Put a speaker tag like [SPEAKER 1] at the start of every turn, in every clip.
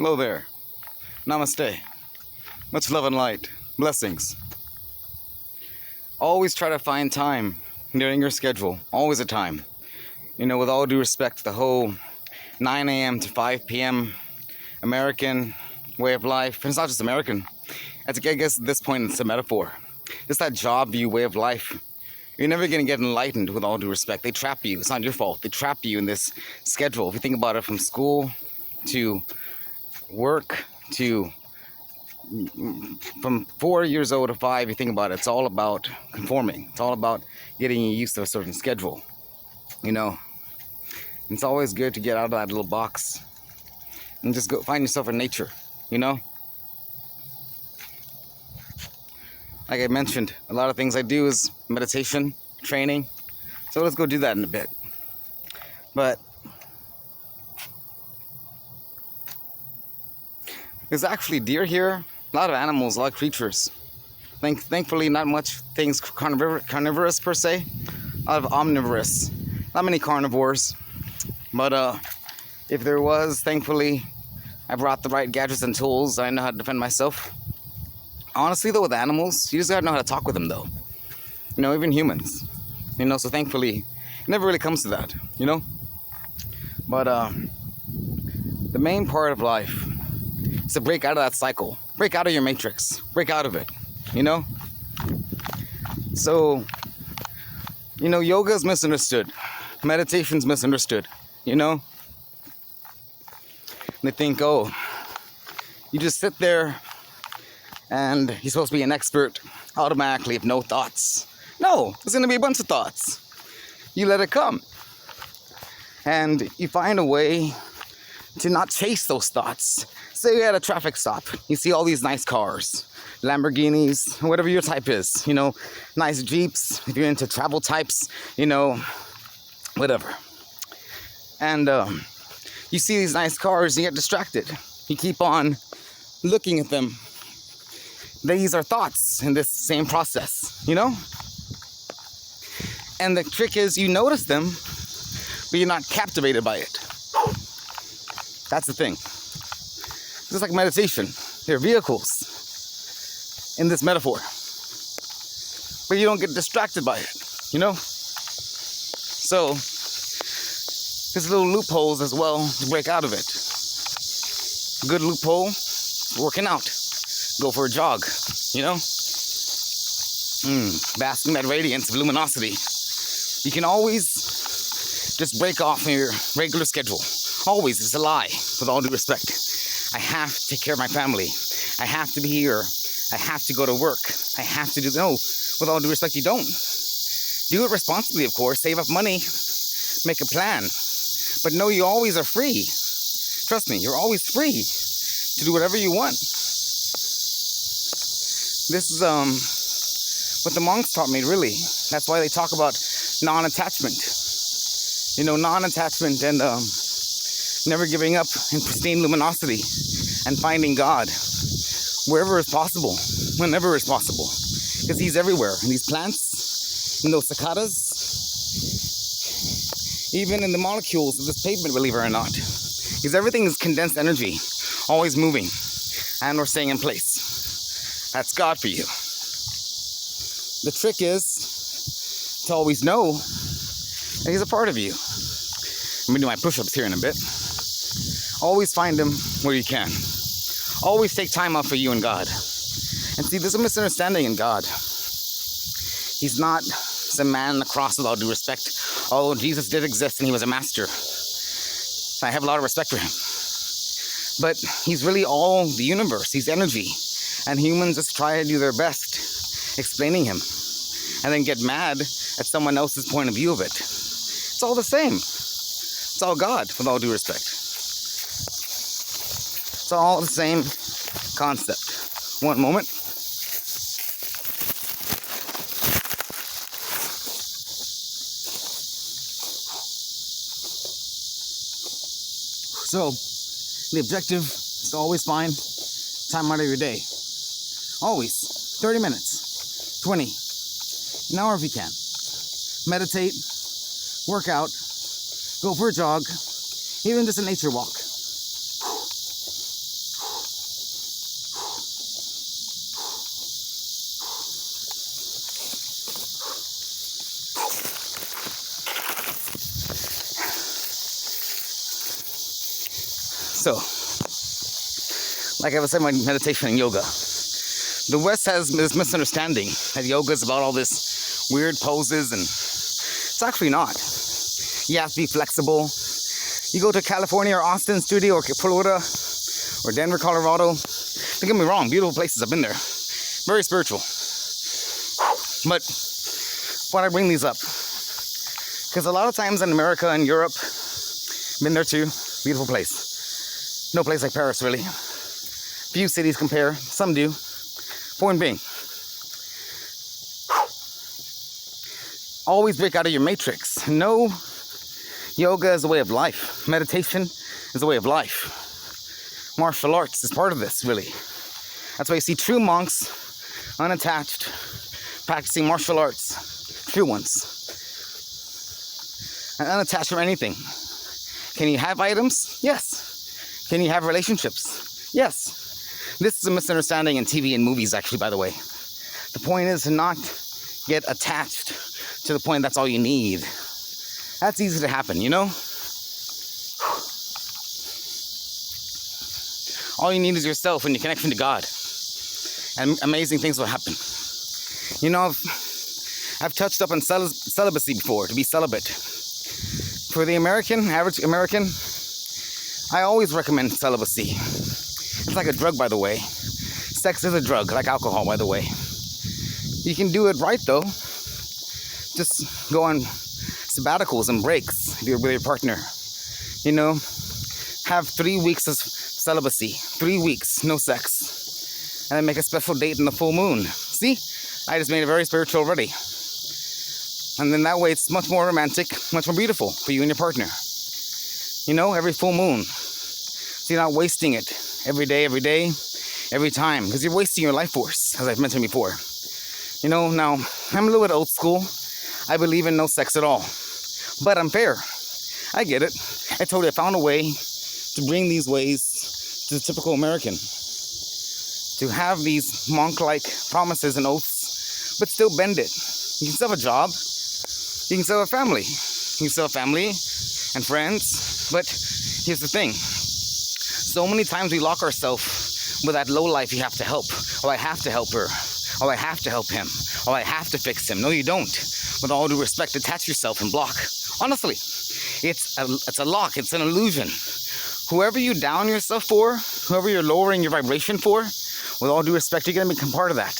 [SPEAKER 1] Hello there. Namaste. Much love and light. Blessings. Always try to find time during your schedule. Always a time. You know, with all due respect, the whole 9 a.m. to 5 p.m. American way of life. And it's not just American. I guess at this point it's a metaphor. Just that job view way of life. You're never going to get enlightened, with all due respect. They trap you. It's not your fault. They trap you in this schedule. If you think about it, from school to work to from 4 years old to 5, you think about it, it's all about conforming. It's all about getting used to a certain schedule. You know, it's always good to get out of that little box and just go find yourself in nature, you know? Like I mentioned, a lot of things I do is meditation, training. So let's go do that in a bit. But there's actually deer here, a lot of animals, a lot of creatures. Thankfully, not much things carnivorous per se, a lot of omnivorous. Not many carnivores, but if there was, thankfully, I brought the right gadgets and tools. I know how to defend myself. Honestly, though, with animals, you just gotta know how to talk with them, though. You know, even humans. You know, so thankfully, it never really comes to that, you know? But the main part of life is to break out of that cycle. Break out of your matrix. Break out of it, you know? So, you know, yoga is misunderstood. Meditation's misunderstood, you know? They think, oh, you just sit there and you're supposed to be an expert automatically if no thoughts. No, there's going to be a bunch of thoughts. You let it come. And you find a way to not chase those thoughts. Say you're at a traffic stop. You see all these nice cars, Lamborghinis, whatever your type is. You know, nice Jeeps, if you're into travel types, you know, whatever. And you see these nice cars, you get distracted. You keep on looking at them. These are thoughts in this same process, you know? And the trick is you notice them, but you're not captivated by it. That's the thing. Just like meditation, they're vehicles in this metaphor. But you don't get distracted by it, you know? So, there's little loopholes as well to break out of it. Good loophole, working out. Go for a jog, you know? Bask in that radiance of luminosity. You can always just break off from your regular schedule. Always, it's a lie, with all due respect. I have to take care of my family. I have to be here. I have to go to work. I have to do, no, with all due respect, you don't. Do it responsibly, of course. Save up money. Make a plan. But no, you always are free. Trust me, you're always free to do whatever you want. This is what the monks taught me, really. That's why they talk about non-attachment. You know, non-attachment and never giving up in pristine luminosity and finding God wherever it's possible, whenever it's possible. Because He's everywhere. In these plants, in those cicadas, even in the molecules of this pavement, believe it or not. Because everything is condensed energy, always moving, and we're staying in place. That's God for you. The trick is to always know that He's a part of you. I'm gonna do my push-ups here in a bit. Always find Him where you can. Always take time out for you and God. And see, there's a misunderstanding in God. He's not some man on the cross, with all due respect. Although Jesus did exist and He was a master. I have a lot of respect for Him. But He's really all the universe. He's energy. And humans just try to do their best explaining Him. And then get mad at someone else's point of view of it. It's all the same. It's all God, with all due respect. It's all the same concept. One moment. So, the objective is to always find time out of your day. Always. 30 minutes. 20. An hour if you can. Meditate. Work out. Go for a jog. Even just a nature walk. So, like I was saying, my meditation and yoga. The West has this misunderstanding that yoga is about all this weird poses, and it's actually not. You have to be flexible. You go to California or Austin studio or Florida or Denver, Colorado. Don't get me wrong, beautiful places. I've been there. Very spiritual. But why do I bring these up? Because a lot of times in America and Europe, been there too, beautiful place. No place like Paris, really. Few cities compare, some do. Point being, always break out of your matrix. No, yoga is a way of life. Meditation is a way of life. Martial arts is part of this, really. That's why you see true monks, unattached, practicing martial arts. True ones. And unattached from anything. Can you have items? Yes. Can you have relationships? Yes. This is a misunderstanding in TV and movies, actually, by the way. The point is to not get attached to the point that's all you need. That's easy to happen, you know? All you need is yourself and your connection to God. And amazing things will happen. You know, I've touched up on celibacy before, to be celibate. For the average American, I always recommend celibacy. It's like a drug, by the way. Sex is a drug, like alcohol, by the way. You can do it right, though. Just go on sabbaticals and breaks with your partner. You know, have 3 weeks of celibacy. 3 weeks, no sex. And then make a special date in the full moon. See? I just made it very spiritual already. And then that way it's much more romantic, much more beautiful for you and your partner. You know, every full moon. So you're not wasting it every day, every time. Because you're wasting your life force, as I've mentioned before. You know, now, I'm a little bit old school. I believe in no sex at all. But I'm fair. I get it. I told you I found a way to bring these ways to the typical American. To have these monk-like promises and oaths, but still bend it. You can still have a job. You can still have a family. You can still have family and friends. But here's the thing. So many times we lock ourselves with that low life you have to help. Oh, I have to help her. Oh, I have to help him. Oh, I have to fix him. No, you don't. With all due respect, detach yourself and block. Honestly, it's a lock. It's an illusion. Whoever you down yourself for, whoever you're lowering your vibration for, with all due respect, you're going to become part of that.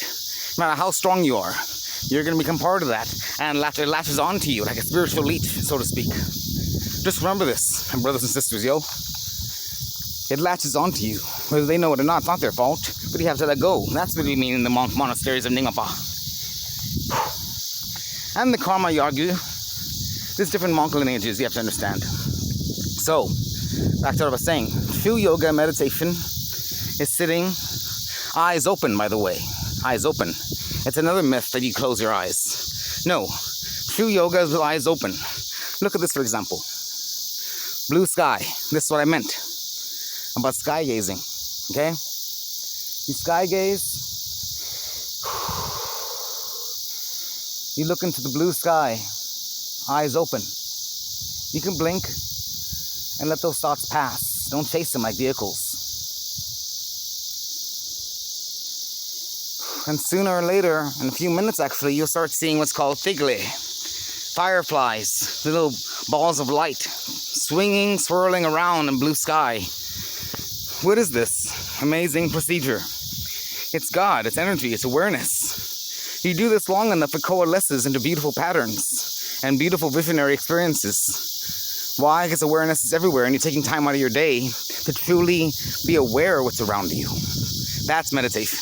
[SPEAKER 1] No matter how strong you are, you're going to become part of that. And it latches onto you like a spiritual leech, so to speak. Just remember this, my brothers and sisters, yo. It latches onto you. Whether they know it or not, it's not their fault. But you have to let go. That's what we mean in the monasteries of Ningapa. And the karma yagu. There's different monk lineages you have to understand. So, back to what I was saying. True yoga meditation is sitting, eyes open, by the way. Eyes open. It's another myth that you close your eyes. No. True yoga is with eyes open. Look at this, for example. Blue sky. This is what I meant about sky gazing. Okay? You sky gaze. You look into the blue sky. Eyes open. You can blink and let those thoughts pass. Don't chase them like vehicles. And sooner or later, in a few minutes actually, you'll start seeing what's called thigle. Fireflies, little balls of light, swinging, swirling around in blue sky. What is this amazing procedure? It's God, it's energy, it's awareness. You do this long enough, it coalesces into beautiful patterns and beautiful visionary experiences. Why? Because awareness is everywhere and you're taking time out of your day to truly be aware of what's around you. That's meditation.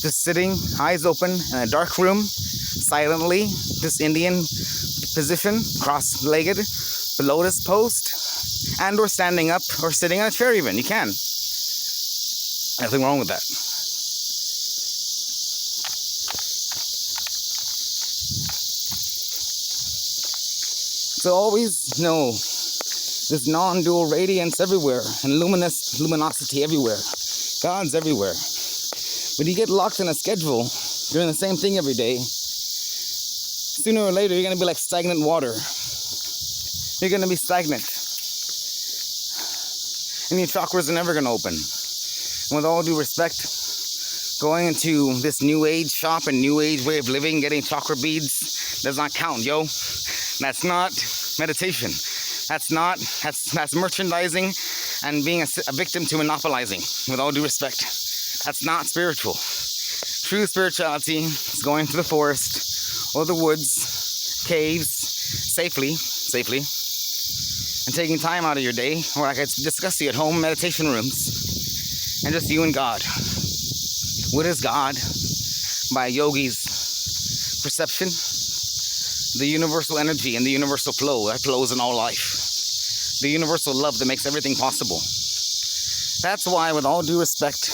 [SPEAKER 1] Just sitting, eyes open, in a dark room, silently, this Indian position, cross-legged, the lotus pose, and or standing up or sitting on a chair even. You can. Nothing wrong with that. So always know this non-dual radiance everywhere and luminosity everywhere. God's everywhere. But you get locked in a schedule, doing the same thing every day, sooner or later you're going to be like stagnant water. You're going to be stagnant. and your chakras are never going to open. And with all due respect, going into this new age shop and new age way of living, getting chakra beads, does not count, yo. That's not meditation. That's merchandising and being a victim to monopolizing, with all due respect. That's not spiritual. True spirituality is going to the forest or the woods, caves, safely, and taking time out of your day, or like I discussed you at home, meditation rooms, and just you and God. What is God? By a yogi's perception, the universal energy and the universal flow that flows in all life. The universal love that makes everything possible. That's why, with all due respect,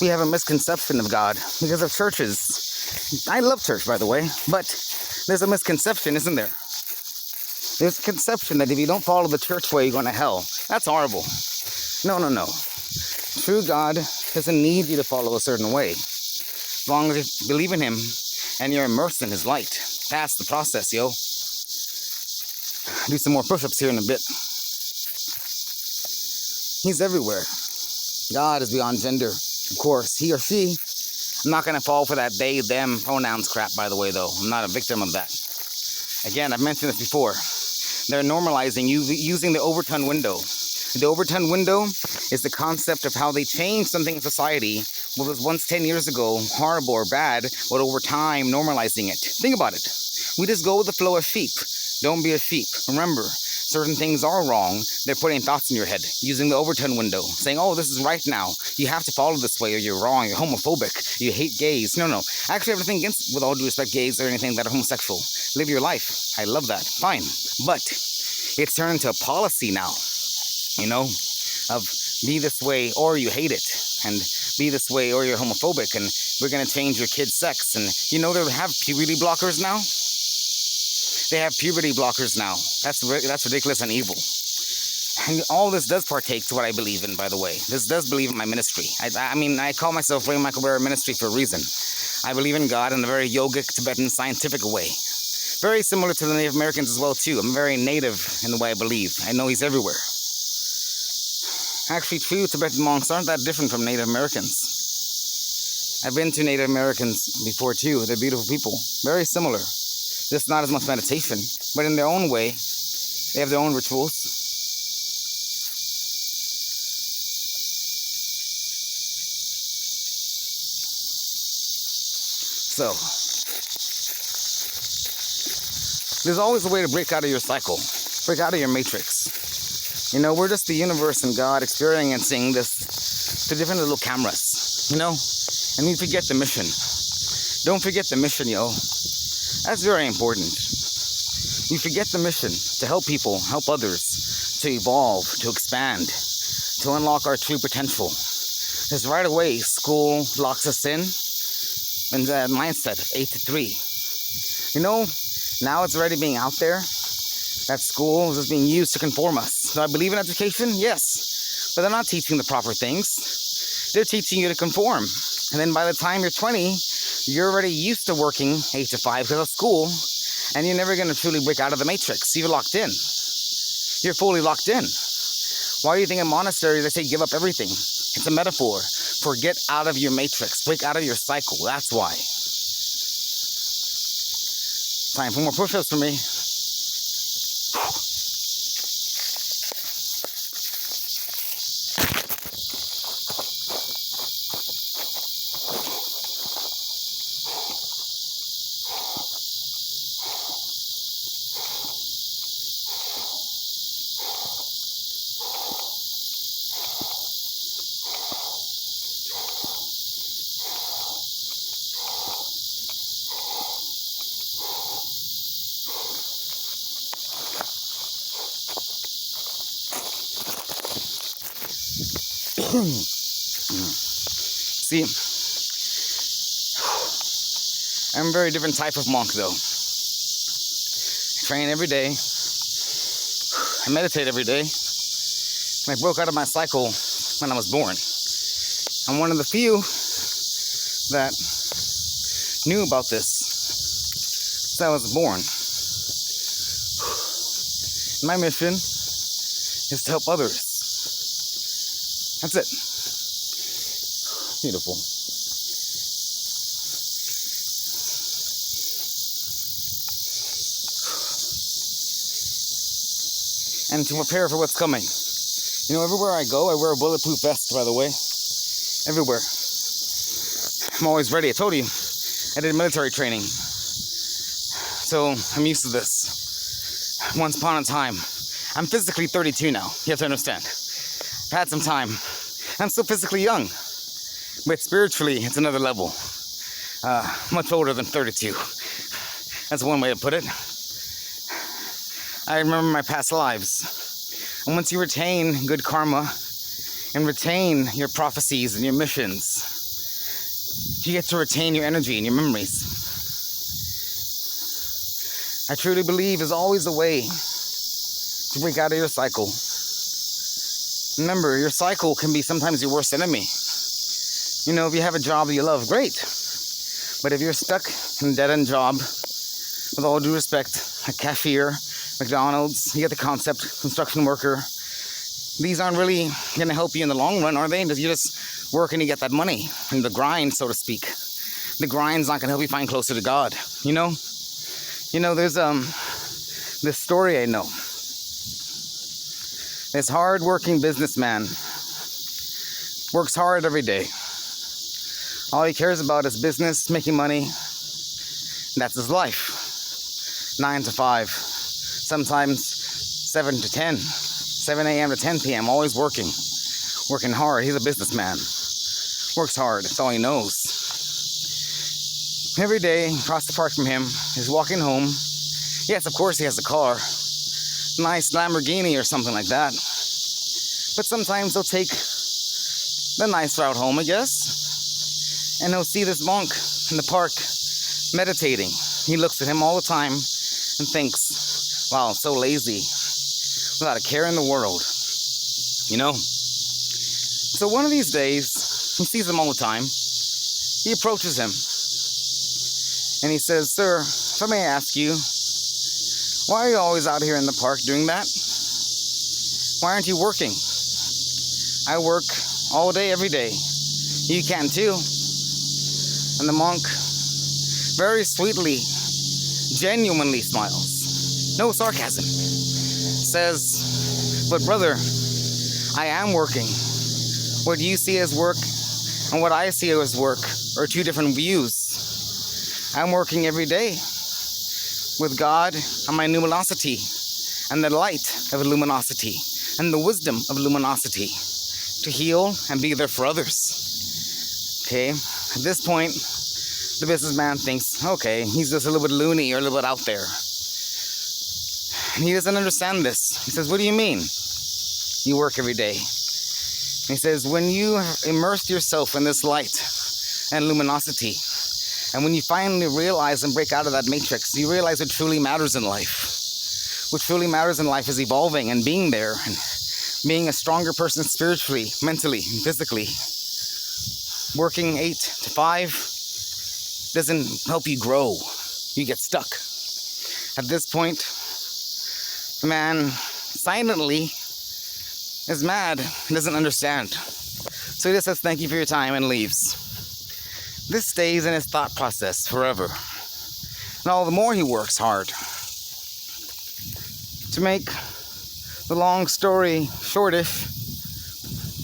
[SPEAKER 1] we have a misconception of God because of churches. I love church, by the way, but there's a misconception, isn't there? There's a conception that if you don't follow the church way, you're going to hell. That's horrible. No. True God doesn't need you to follow a certain way. As long as you believe in Him and you're immersed in His light. That's the process, yo. Do some more push-ups here in a bit. He's everywhere. God is beyond gender. Of course, he or she. I'm not going to fall for that they, them pronouns crap, by the way, though. I'm not a victim of that. Again, I've mentioned this before. They're normalizing using the Overton window. The Overton window is the concept of how they changed something in society. What was once 10 years ago horrible or bad, but over time normalizing it. Think about it. We just go with the flow of sheep. Don't be a sheep. Remember, certain things are wrong. They're putting thoughts in your head, using the Overton window, saying, oh, this is right now. You have to follow this way or you're wrong. You're homophobic. You hate gays. No. Actually, everything against, with all due respect, gays or anything that are homosexual. Live your life. I love that. Fine. But it's turned into a policy now, of be this way or you hate it, and be this way or you're homophobic, and we're going to change your kid's sex. And they have puberty blockers now. They have puberty blockers now. That's ridiculous and evil. And all this does partake to what I believe in, by the way. This does believe in my ministry. I call myself Ray Michael Barrera Ministry for a reason. I believe in God in a very yogic, Tibetan, scientific way. Very similar to the Native Americans as well, too. I'm very native in the way I believe. I know He's everywhere. Actually, true Tibetan monks aren't that different from Native Americans. I've been to Native Americans before, too. They're beautiful people. Very similar. Just not as much meditation, but in their own way, they have their own rituals. So, there's always a way to break out of your cycle, break out of your matrix. We're just the universe and God experiencing this through different little cameras, and we forget the mission. Don't forget the mission, yo. That's very important. You forget the mission to help people, help others, to evolve, to expand, to unlock our true potential. Because right away, school locks us in that mindset of 8 to 3. Now it's already being out there. That school is just being used to conform us. So I believe in education, yes. But they're not teaching the proper things. They're teaching you to conform. And then by the time you're 20, you're already used to working 8 to 5 because of school, and you're never going to truly break out of the matrix. You're locked in. You're fully locked in. Why do you think in monasteries they say give up everything? It's a metaphor for get out of your matrix, break out of your cycle. That's why. Time for more push-ups for me. See, I'm a very different type of monk, though. I train every day. I meditate every day. I broke out of my cycle when I was born. I'm one of the few that knew about this since I was born. My mission is to help others. That's it. Beautiful. And to prepare for what's coming. You know, everywhere I go, I wear a bulletproof vest, by the way. Everywhere. I'm always ready. I told you, I did military training. So I'm used to this. Once upon a time, I'm physically 32 now. You have to understand. I've had some time. I'm still physically young. But spiritually, it's another level. Much older than 32. That's one way to put it. I remember my past lives. And once you retain good karma and retain your prophecies and your missions, you get to retain your energy and your memories. I truly believe is always a way to break out of your cycle. Remember, your cycle can be sometimes your worst enemy. You know, if you have a job that you love, great. But if you're stuck in a dead-end job, with all due respect, a cashier, McDonald's, you get the concept, construction worker, these aren't really going to help you in the long run, are they? You just work and you get that money, and the grind, so to speak. The grind's not going to help you find closer to God, you know? You know, there's this story I know. This hard-working businessman works hard every day. All he cares about is business, making money. That's his life. 9 to 5. Sometimes 7 to 10. 7 a.m. to 10 p.m. Always working. Working hard. He's a businessman. Works hard. That's all he knows. Every day, across the park from him, he's walking home. Yes, of course he has a car. Nice Lamborghini or something like that. But sometimes he'll take the nice route home, I guess. And he'll see this monk in the park meditating. He looks at him all the time and thinks, wow, I'm so lazy. Without a care in the world. You know? So one of these days, he sees him all the time. He approaches him. And he says, sir, if I may ask you, why are you always out here in the park doing that? Why aren't you working? I work all day, every day. You can too. And the monk very sweetly, genuinely smiles. No sarcasm. Says, but brother, I am working. What you see as work and what I see as work are two different views. I'm working every day with God and my luminosity and the light of luminosity and the wisdom of luminosity to heal and be there for others. Okay, at this point, the businessman thinks, okay, he's just a little bit loony or a little bit out there. And he doesn't understand this. He says, what do you mean? You work every day. And he says, when you immerse yourself in this light and luminosity, and when you finally realize and break out of that matrix, you realize what truly matters in life. What truly matters in life is evolving and being there and being a stronger person spiritually, mentally, and physically. Working 8 to 5 doesn't help you grow. You get stuck. At this point, the man silently is mad and doesn't understand. So he just says, thank you for your time, and leaves. This stays in his thought process forever. And all the more he works hard. To make the long story shortish,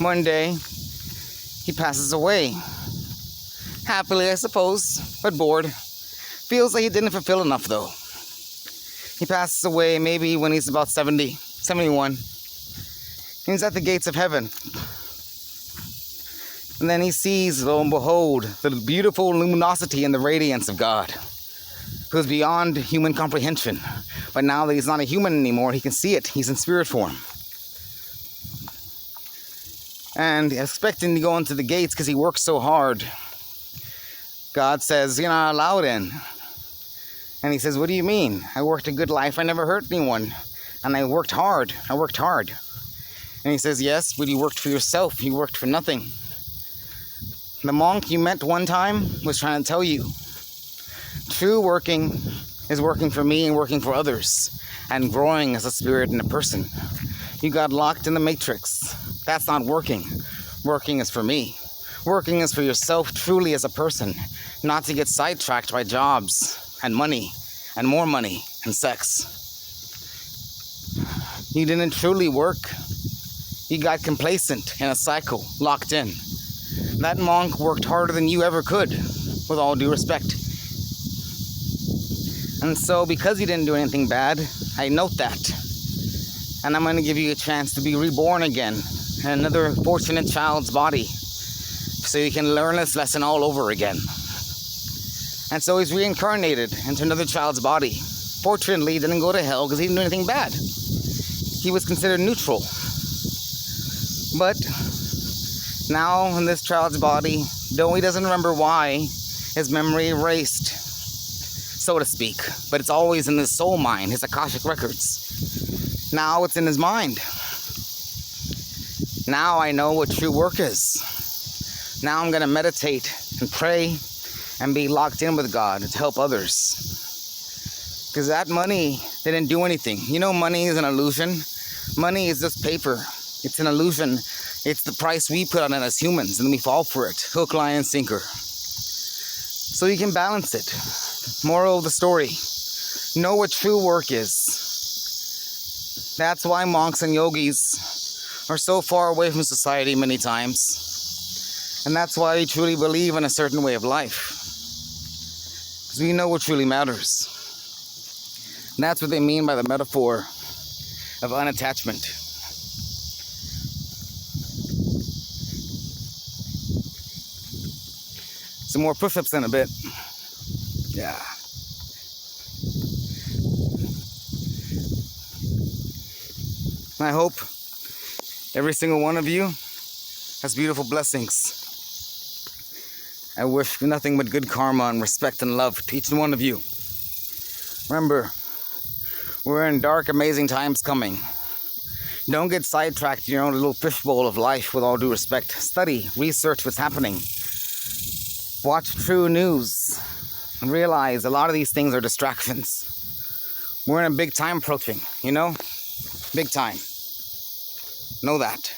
[SPEAKER 1] one day he passes away. Happily, I suppose, but bored. Feels like he didn't fulfill enough, though. He passes away maybe when he's about 70, 71. He's at the gates of heaven. And then he sees, lo and behold, the beautiful luminosity and the radiance of God, who is beyond human comprehension. But now that he's not a human anymore, he can see it. He's in spirit form. And expecting to go into the gates because he works so hard, God says, you're not allowed in. And he says, what do you mean? I worked a good life. I never hurt anyone. And I worked hard. I worked hard. And he says, yes, but you worked for yourself. You worked for nothing. The monk you met one time was trying to tell you, true working is working for me and working for others and growing as a spirit and a person. You got locked in the matrix. That's not working. Working is for me. Working is for yourself truly as a person, not to get sidetracked by jobs and money and more money and sex. You didn't truly work. You got complacent in a cycle, locked in. That monk worked harder than you ever could, with all due respect. And so, because you didn't do anything bad, I note that. And I'm going to give you a chance to be reborn again in another fortunate child's body, so you can learn this lesson all over again. And so he's reincarnated into another child's body. Fortunately, he didn't go to hell because he didn't do anything bad. He was considered neutral. But now in this child's body, though he doesn't remember why, his memory erased, so to speak. But it's always in his soul mind, his Akashic records. Now it's in his mind. Now I know what true work is. Now I'm going to meditate and pray and be locked in with God to help others. Because that money didn't do anything. You know, money is an illusion. Money is just paper. It's an illusion. It's the price we put on it as humans, and we fall for it. Hook, line, and sinker. So you can balance it. Moral of the story. Know what true work is. That's why monks and yogis are so far away from society many times. And that's why we truly believe in a certain way of life. Because we know what truly matters. And that's what they mean by the metaphor of unattachment. Some more push-ups in a bit. Yeah. And I hope every single one of you has beautiful blessings. I wish nothing but good karma and respect and love to each one of you. Remember, we're in dark, amazing times coming. Don't get sidetracked in your own little fishbowl of life, with all due respect. Study, research what's happening. Watch true news and realize a lot of these things are distractions. We're in a big time approaching, you know? Big time. Know that.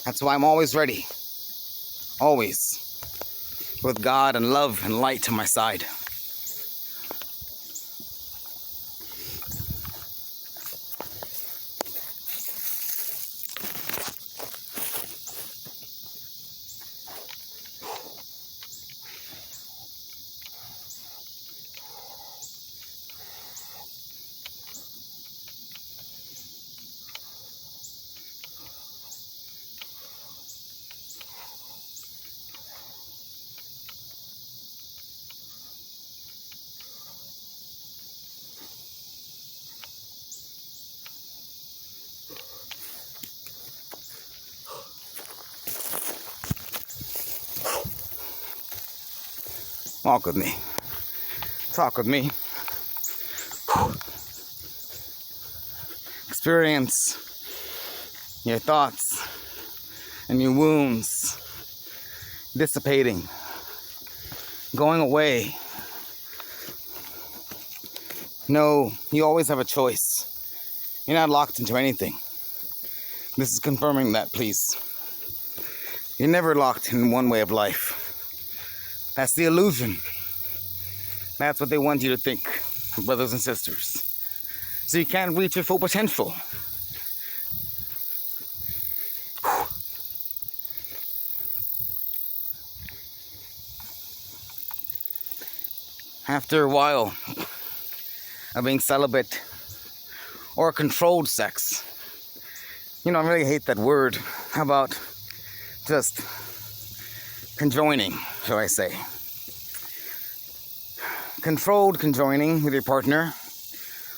[SPEAKER 1] That's why I'm always ready. Always. With God and love and light to my side. Walk with me. Talk with me. Experience your thoughts and your wounds dissipating, going away. No, you always have a choice. You're not locked into anything. This is confirming that, please. You're never locked in one way of life. That's the illusion. That's what they want you to think, brothers and sisters. So you can't reach your full potential. After a while of being celibate or controlled sex, you know, I really hate that word. How about just conjoining, shall I say? Controlled conjoining with your partner,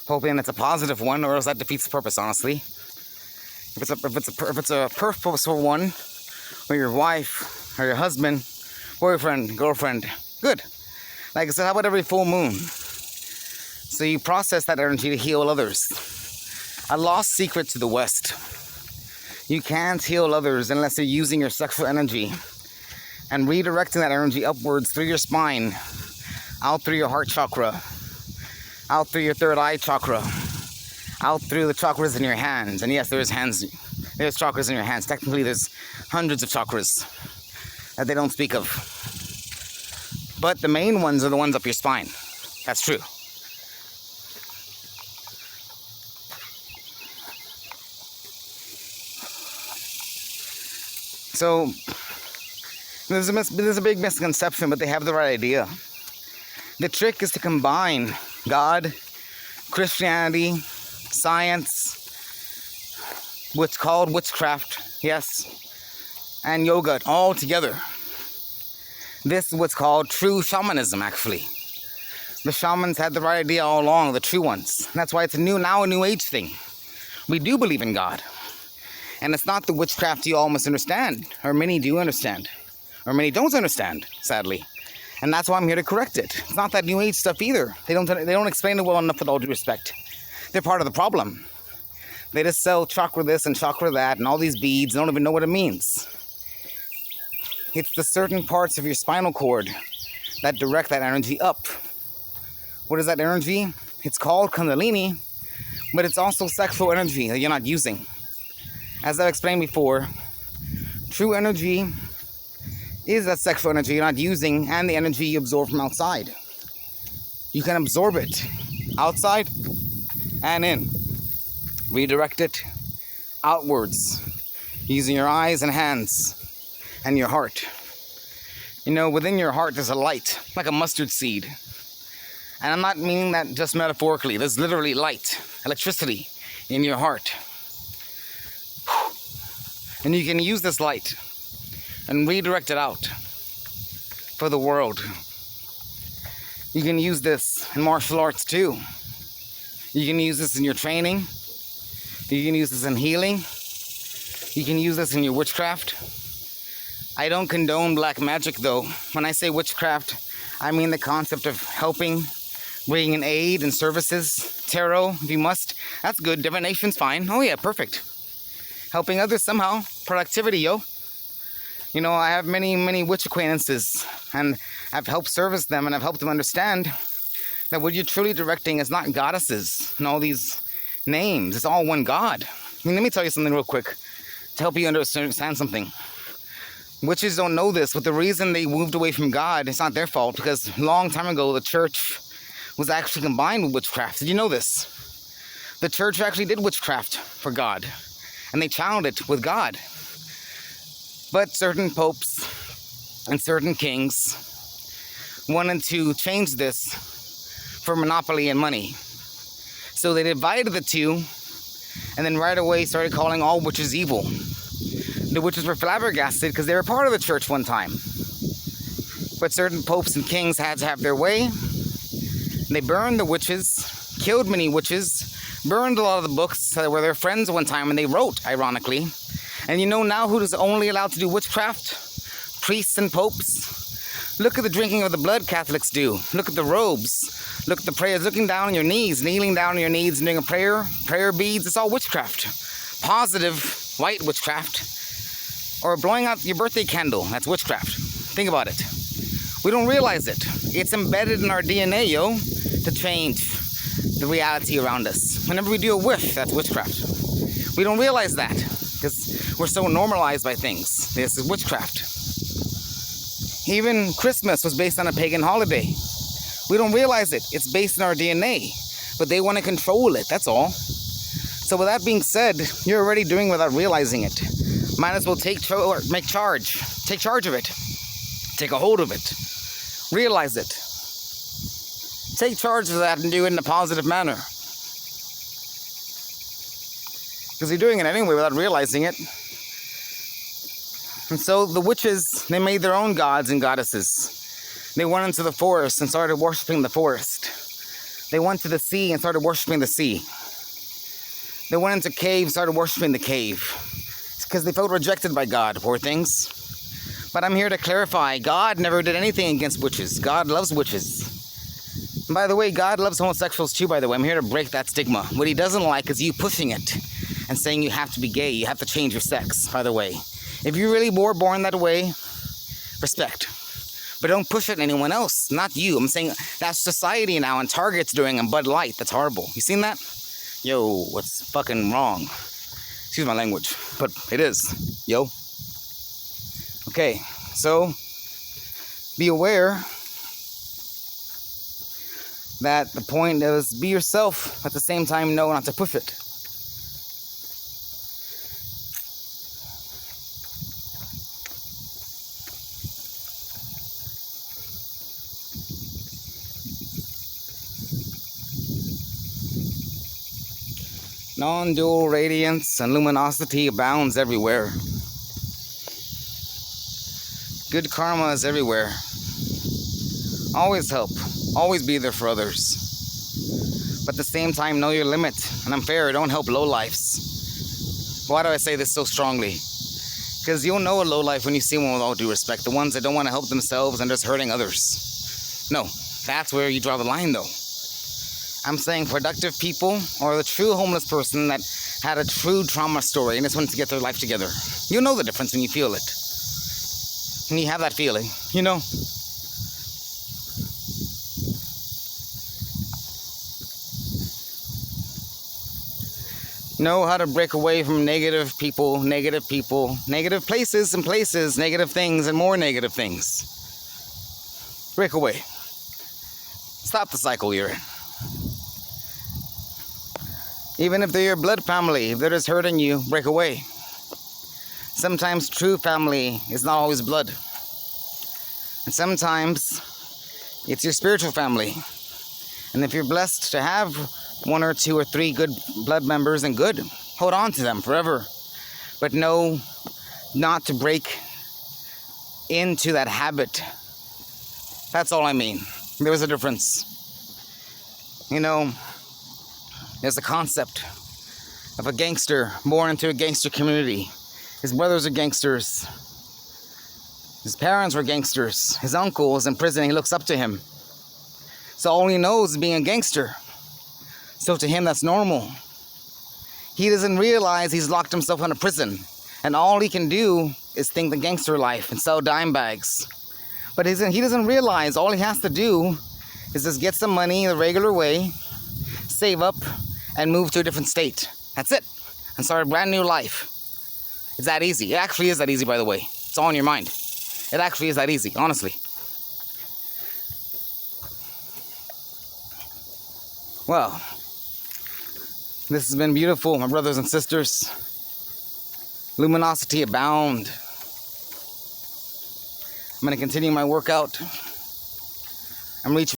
[SPEAKER 1] hoping it's a positive one, or else that defeats the purpose, honestly. If it's a purposeful one, or your wife, or your husband, boyfriend, girlfriend, good. Like I said, how about every full moon? So you process that energy to heal others. A lost secret to the West. You can't heal others unless you're using your sexual energy and redirecting that energy upwards through your spine, out through your heart chakra, out through your third eye chakra, out through the chakras in your hands. And yes, there's hands. There's chakras in your hands. Technically, there's hundreds of chakras that they don't speak of. But the main ones are the ones up your spine. That's true. So, there's a big misconception, but they have the right idea. The trick is to combine God, Christianity, science, what's called witchcraft, yes, and yoga all together. This is what's called true shamanism, actually. The shamans had the right idea all along, the true ones. And that's why it's now a new age thing. We do believe in God. And it's not the witchcraft you all must understand, or many do understand, or many don't understand, sadly. And that's why I'm here to correct it. It's not that new age stuff either. They don't explain it well enough, with all due respect. They're part of the problem. They just sell chakra this and chakra that and all these beads, don't even know what it means. It's the certain parts of your spinal cord that direct that energy up. What is that energy? It's called Kundalini, but it's also sexual energy that you're not using. As I've explained before, true energy is that sexual energy you're not using, and the energy you absorb from outside. You can absorb it outside and in. Redirect it outwards using your eyes and hands and your heart. You know, within your heart there's a light, like a mustard seed. And I'm not meaning that just metaphorically. There's literally light, electricity in your heart. And you can use this light and redirect it out for the world. You can use this in martial arts too. You can use this in your training. You can use this in healing. You can use this in your witchcraft. I don't condone black magic though. When I say witchcraft, I mean the concept of helping, bringing in aid and services. Tarot, if you must. That's good. Divination's fine. Oh yeah, perfect. Helping others somehow. Productivity, yo. You know, I have many witch acquaintances, and I've helped service them, and I've helped them understand that what you're truly directing is not goddesses and all these names. It's all one God. I mean, let me tell you something real quick to help you understand something. Witches don't know this, but the reason they moved away from God, it's not their fault, because a long time ago the church was actually combined with witchcraft. Did you know this? The church actually did witchcraft for God, and they channeled it with God. But certain popes and certain kings wanted to change this for monopoly and money. So they divided the two, and then right away started calling all witches evil. The witches were flabbergasted because they were part of the church one time. But certain popes and kings had to have their way. They burned the witches, killed many witches, burned a lot of the books that were their friends one time, and they wrote, ironically. And you know now who is only allowed to do witchcraft? Priests and popes. Look at the drinking of the blood Catholics do. Look at the robes. Look at the prayers, looking down on your knees, kneeling down on your knees, doing a prayer beads. It's all witchcraft. Positive white witchcraft. Or blowing out your birthday candle. That's witchcraft. Think about it. We don't realize it. It's embedded in our DNA, yo, to change the reality around us. Whenever we do a wish, that's witchcraft. We don't realize that because we're so normalized by things. This is witchcraft. Even Christmas was based on a pagan holiday. We don't realize it. It's based in our DNA, but they want to control it. That's all. So with that being said, you're already doing without realizing it. Might as well take charge. Take charge of it. Take a hold of it. Realize it. Take charge of that and do it in a positive manner. Because you're doing it anyway without realizing it. And so the witches, they made their own gods and goddesses. They went into the forest and started worshiping the forest. They went to the sea and started worshiping the sea. They went into caves, started worshiping the cave. It's because they felt rejected by God, poor things. But I'm here to clarify, God never did anything against witches. God loves witches. And by the way, God loves homosexuals too, by the way. I'm here to break that stigma. What he doesn't like is you pushing it and saying you have to be gay, you have to change your sex, by the way. If you really were born that way, respect. But don't push it on anyone else, not you. I'm saying that's society now, and Target's doing, and Bud Light. That's horrible. You seen that? Yo, what's fucking wrong? Excuse my language, but it is. Yo. Okay, so be aware that the point is be yourself, at the same time know not to push it. Non-dual radiance and luminosity abounds everywhere. Good karma is everywhere. Always help. Always be there for others. But at the same time, know your limit. And I'm fair, don't help lowlifes. Why do I say this so strongly? Because you'll know a lowlife when you see one with all due respect. The ones that don't want to help themselves and just hurting others. No, that's where you draw the line though. I'm saying productive people or the true homeless person that had a true trauma story and just wanted to get their life together. You know the difference when you feel it. When you have that feeling, you know. Know how to break away from negative people, negative places and places, negative things and more negative things. Break away. Stop the cycle you're in. Even if they're your blood family, if they're just hurting you, break away. Sometimes true family is not always blood. And sometimes it's your spiritual family. And if you're blessed to have 1 or 2 or 3 good blood members, then good. Hold on to them forever. But know not to break into that habit. That's all I mean. There's a difference. You know, there's a concept of a gangster born into a gangster community. His brothers are gangsters. His parents were gangsters. His uncle was in prison. He looks up to him. So all he knows is being a gangster. So to him, that's normal. He doesn't realize he's locked himself in a prison. And all he can do is think the gangster life and sell dime bags. But he doesn't realize all he has to do is just get some money the regular way, save up, and move to a different state. That's it. And start a brand new life. It's that easy. It actually is that easy, by the way. It's all in your mind. It actually is that easy, honestly. Well, this has been beautiful, my brothers and sisters. Luminosity abound. I'm going to continue my workout. I'm reaching